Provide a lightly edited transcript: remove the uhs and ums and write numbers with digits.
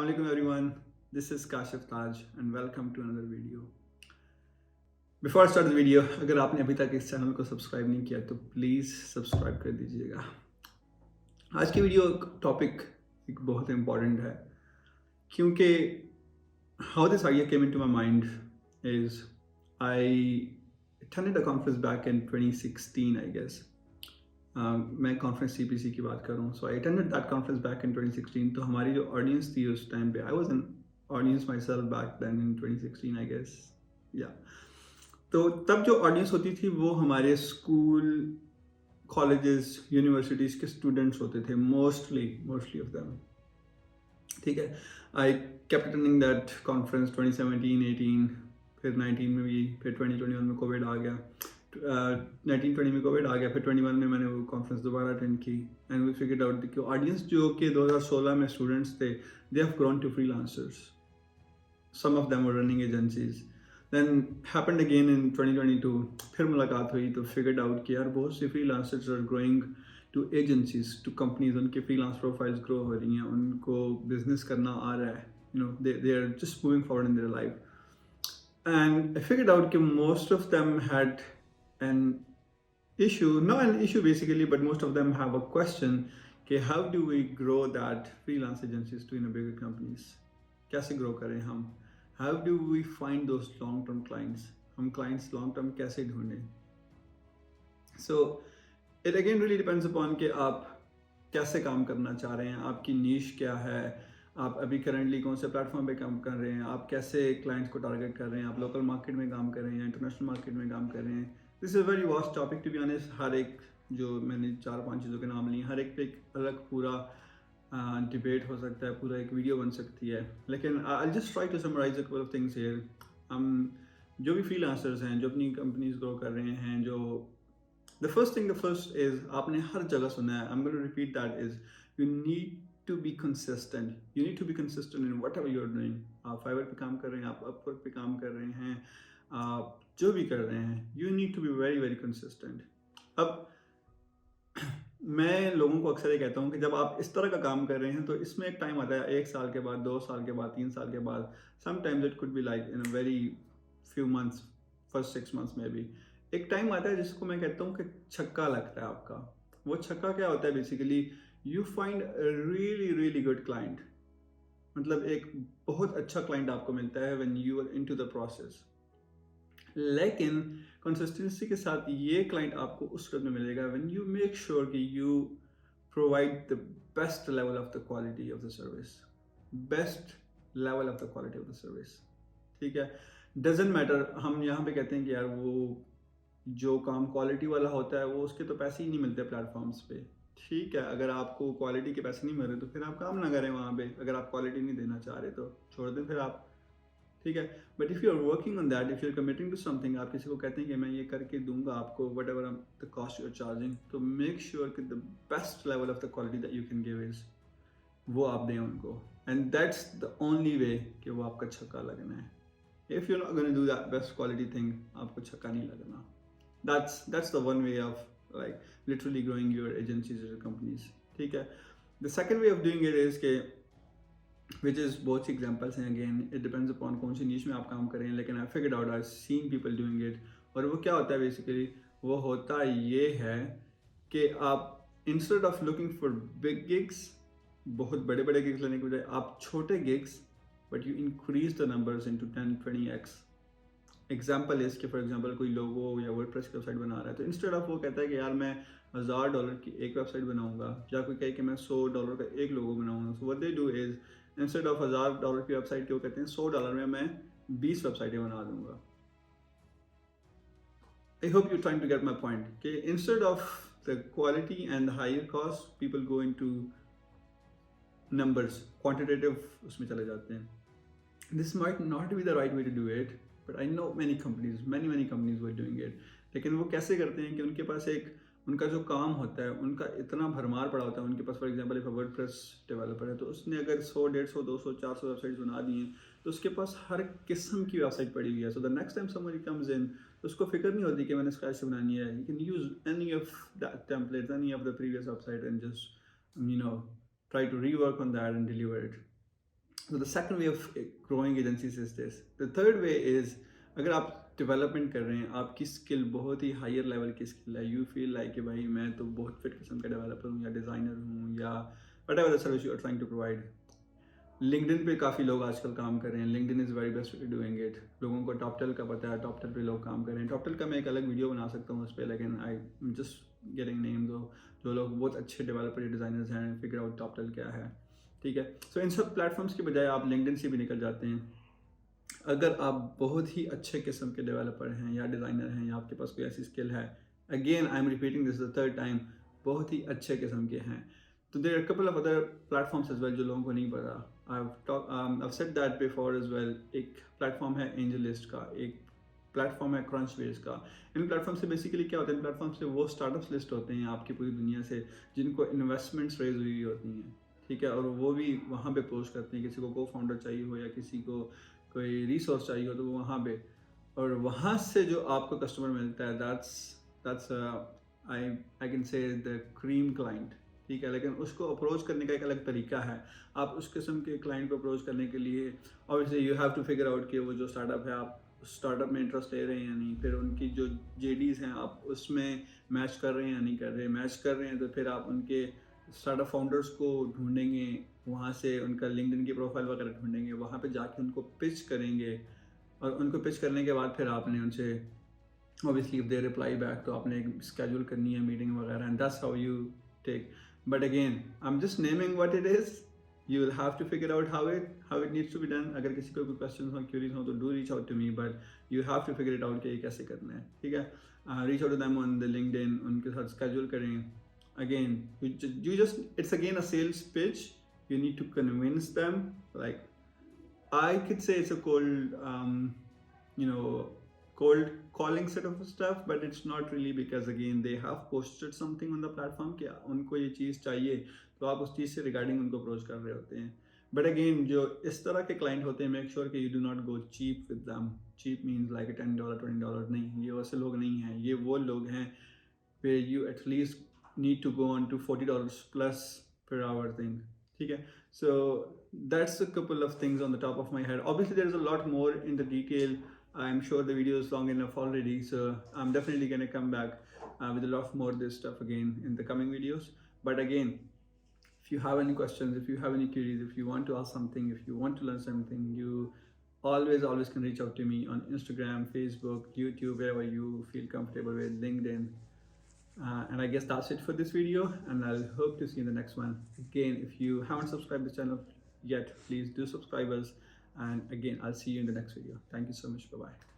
Assalamu alaikum everyone. This is Kashif Taj and welcome to another video. Before I start the video, अगर आपने अभी तक इस channel को सब्सक्राइब नहीं किया तो प्लीज़ सब्सक्राइब कर दीजिएगा। आज की वीडियो टॉपिक एक बहुत इम्पॉर्टेंट है क्योंकि how this idea came into my mind is I attended a conference back in 2016 I guess. मैं कॉन्फ्रेंस CPC की बात कर रहा हूँ. So I attended that conference back in 2016. तो हमारी जो ऑडियंस थी उस टाइम पे, I was an audience myself back then in 2016 I guess. या तो तब जो ऑडियंस होती थी वो हमारे स्कूल, कॉलेजेस, यूनिवर्सिटीज़ के स्टूडेंट्स होते थे मोस्टली ऑफ देम. ठीक है. I kept attending that conference 2017, 18, फिर 19 में भी, फिर 2021 में कोविड आ गया. 19-20 में कोविड आ गया, फिर 21 में मैंने वो कॉन्फ्रेंस दोबारा अटेंड की. एंड वी फिगर्ड आउट कि ऑडियंस जो कि 2016 में स्टूडेंट्स थे, they have grown to freelancers. Some of them were running agencies. Then happened again in 2022. फिर मुलाकात हुई तो फिगर्ड आउट कि यार बहुत सी freelancers are growing to agencies, to companies. उनके फ्रीलांस प्रोफाइल्स ग्रो हो रही हैं, उनको बिजनेस करना आ रहा है. They are just moving forward in their life. And I figured out कि most of them had an issue, not an issue basically, but most of them have a question कि how do we grow that freelance agencies to in a bigger companies? कैसे grow करें हम? How do we find those long-term clients? हम clients long-term कैसे ढूंढें? So it again really depends upon कि आप कैसे काम करना चाह रहे हैं, आपकी niche क्या है, आप अभी करंटली कौन से प्लेटफॉर्म पे काम कर रहे हैं, आप कैसे क्लाइंट्स को टारगेट कर रहे हैं, आप लोकल मार्केट में काम कर रहे हैं, इंटरनेशनल मार्केट में काम कर रहे हैं. This is very vast topic to be honest. हर एक जो मैंने 4-5 चीज़ों के नाम लिए, हर एक पे एक अलग पूरा डिबेट हो सकता है, पूरा एक वीडियो बन सकती है. लेकिन I just try to summarise a couple of things here. हम जो भी फ्रीलांसर्स हैं, जो अपनी कंपनीज ग्रो कर रहे हैं, जो द फर्स्ट इज़ आपने हर जगह सुना है, I am going to repeat that, is you need to be consistent. You need to be consistent in whatever you're doing. आप फाइवर पे काम कर रहे हैं, आप अपवर्क पे काम कर रहे हैं, आप जो भी कर रहे हैं, you need to be very very consistent. अब मैं लोगों को अक्सर ये कहता हूँ कि जब आप इस तरह का काम कर रहे हैं तो इसमें एक टाइम आता है, 1 साल के बाद, 2 साल के बाद, 3 साल के बाद, sometimes it could be like in a very few months, first 6 months में भी एक टाइम आता है जिसको मैं कहता हूँ कि छक्का लगता है आपका. वो छक्का क्या होता है basically? You find a really good client. मतलब एक बहुत अच्छा क्लाइंट आपको मिलता है when you are into the process. लेकिन कंसिस्टेंसी के साथ ये क्लाइंट आपको उस वक्त में मिलेगा when you make sure कि you provide the best level of the quality of the service. Best level of the quality of the service. ठीक है. Doesn't matter. हम यहाँ पे कहते हैं कि यार वो जो काम क्वालिटी वाला होता है वो उसके तो पैसे ही नहीं मिलते प्लेटफॉर्म्स पे. ठीक है, अगर आपको क्वालिटी के पैसे नहीं मिल रहे तो फिर आप काम ना करें वहाँ पे. अगर आप क्वालिटी नहीं देना चाह रहे तो छोड़ दें फिर आप. ठीक है. But if you are working on that, if you are committing to something, आप किसी को कहते हैं कि मैं ये करके दूंगा आपको whatever the cost you are charging, तो मेक श्योर कि the best level of the quality that you can give is वो आप दें उनको. And that's the only way कि वो आपका छक्का लगना है. If you not gonna do that best quality thing, आपको छक्का नहीं लगना. That's the one way of like literally growing your agencies or your companies. ठीक है. The second way of doing it is कि which is बहुत सी examples हैं. again it depends upon कौन सी niche में आप काम कर रहे हैं, लेकिन I figured out, I've seen people doing it. और वो क्या होता है basically? वो होता ये है कि आप instead of looking for big gigs, बहुत बड़े बड़े gigs लेने के बजाय आप छोटे gigs but you increase the numbers into 10-20x. Example इस कि फॉर एग्जाम्पल कोई लोगो या वर्डप्रेस की वेबसाइट बना रहा है, तो इंस्टेड ऑफ वो कहता है कि यार मैं $1000 की एक वेबसाइट बनाऊंगा, या कोई कहे कि मैं $100 का एक लोगो बनाऊंगा. So what they do is instead of $1000 की वेबसाइट के वो कहते हैं $100 में मैं 20 वेबसाइटें बना दूंगा. I hope you trying to get my point कि instead of the quality and higher cost people go into numbers, quantitative उसमें चले जाते हैं. This might not be the right way to do it, but I know many companies were doing it. लेकिन वो कैसे करते हैं कि उनके पास एक उनका जो काम होता है उनका इतना भरमार पड़ा होता है उनके पास. फॉर एग्जांपल एक वर्डप्रेस डेवलपर है तो उसने अगर 100, 150, 200, 400 वेबसाइट्स बना दी हैं तो उसके पास हर किस्म की वेबसाइट पड़ी हुई है. So the next time somebody comes in तो उसको फिक्र नहीं होती कि मैंने स्क्रैच से बनानी है. You can use any of that templates, any of the previous website and just try to rework on that and deliver it. So the second way of growing agencies is this. The third way is, अगर आप development कर रहे हैं, आपकी skill बहुत ही higher level की skill है, you feel like कि भाई मैं तो बहुत फिट किस्म का डेवलपर हूँ या डिज़ाइनर हूँ या whatever the service you are trying to provide. LinkedIn पे काफ़ी लोग आजकल काम कर रहे हैं। LinkedIn is very best way doing it. लोगों को टॉपटेल का पता है, टॉपटेल पे लोग काम कर रहे हैं। टॉपटेल का मैं एक अलग वीडियो बना सकता हूँ उस पर, लेकिन आई जस्ट गेटिंग नेम जो लोग बहुत अच्छे डेवलपर या डिज़ाइनर्स हैं, फिगर आउट टॉपटेल क्या है, ठीक है। सो इन सब प्लेटफॉर्म्स की बजाय आप लिंक्डइन से भी निकल जाते हैं। अगर आप बहुत ही अच्छे किस्म के डेवलपर हैं या डिज़ाइनर हैं या आपके पास कोई ऐसी स्किल है, again I am repeating this the third time, बहुत ही अच्छे किस्म के हैं, तो there are couple of other platforms as well जो लोगों को नहीं पता। I've said that before as well। एक प्लेटफॉर्म है एंजलिस्ट का, एक प्लेटफॉर्म है क्रंचबेस का। इन प्लेटफॉर्म से बेसिकली क्या होता है, इन प्लेटफॉर्म से वो स्टार्टअप्स लिस्ट होते हैं आपकी पूरी दुनिया से जिनको इन्वेस्टमेंट्स रेज हुई होती हैं, ठीक है, और वो भी वहाँ पे पोस्ट करते हैं। किसी को को फाउंडर चाहिए हो या किसी को कोई रिसोर्स चाहिए हो तो वो वहाँ पे, और वहाँ से जो आपको कस्टमर मिलता है, that's I I can say the cream client, ठीक है। लेकिन उसको अप्रोच करने का एक अलग तरीका है। आप उस किस्म के क्लाइंट को अप्रोच करने के लिए obviously you have to figure out कि वो जो स्टार्टअप है, आप स्टार्टअप में इंटरेस्ट ले रहे हैं या नहीं, फिर उनकी जो जेडीज हैं आप उसमें मैच कर रहे हैं या नहीं कर रहे हैं। मैच कर रहे हैं तो फिर आप उनके स्टार्टअप फाउंडर्स को ढूंढेंगे, वहाँ से उनका लिंक्डइन की प्रोफाइल वगैरह ढूंढेंगे, वहाँ पे जाके उनको पिच करेंगे, और उनको पिच करने के बाद फिर आपने उनसे obviously if they reply back तो आपने schedule करनी है मीटिंग वगैरह, and that's how you take। but again I'm just naming what it is, you will have to figure out how it needs to be done। अगर किसी को कोई questions हो, queries हो तो do reach out to me, but you have to figure it out कि ये कैसे करना है, ठीक है। reach out to them on the LinkedIn, उनके साथ schedule करें। again you just it's again a sales pitch, you need to convince them, like I could say it's a cold, you know, cold calling set of stuff, but it's not really, because again they have posted something on the platform कि उनको ये चीज़ चाहिए, तो आप उस चीज़ से regarding उनको approach कर रहे होते हैं। बट अगेन जो इस तरह के क्लाइंट होते हैं, मेक श्योर कि you do not go cheap with them. Cheap means like $10 $20 नहीं, ये वैसे लोग नहीं हैं। ये वो लोग हैं where you at least need to go on to $40 plus per hour thing, ठीक है। So that's a couple of things on the top of my head। obviously there's a lot more in the detail, I'm sure the video is long enough already, so I'm definitely going to come back with a lot more this stuff again in the coming videos। but again, if you have any questions, if you have any queries, if you want to ask something, if you want to learn something, you always can reach out to me on Instagram, Facebook, YouTube, wherever you feel comfortable with, LinkedIn। and I guess that's it for this video, and I'll hope to see you in the next one. Again, if you haven't subscribed the channel yet, please do subscribe us, and again I'll see you in the next video. Thank you so much. Bye bye.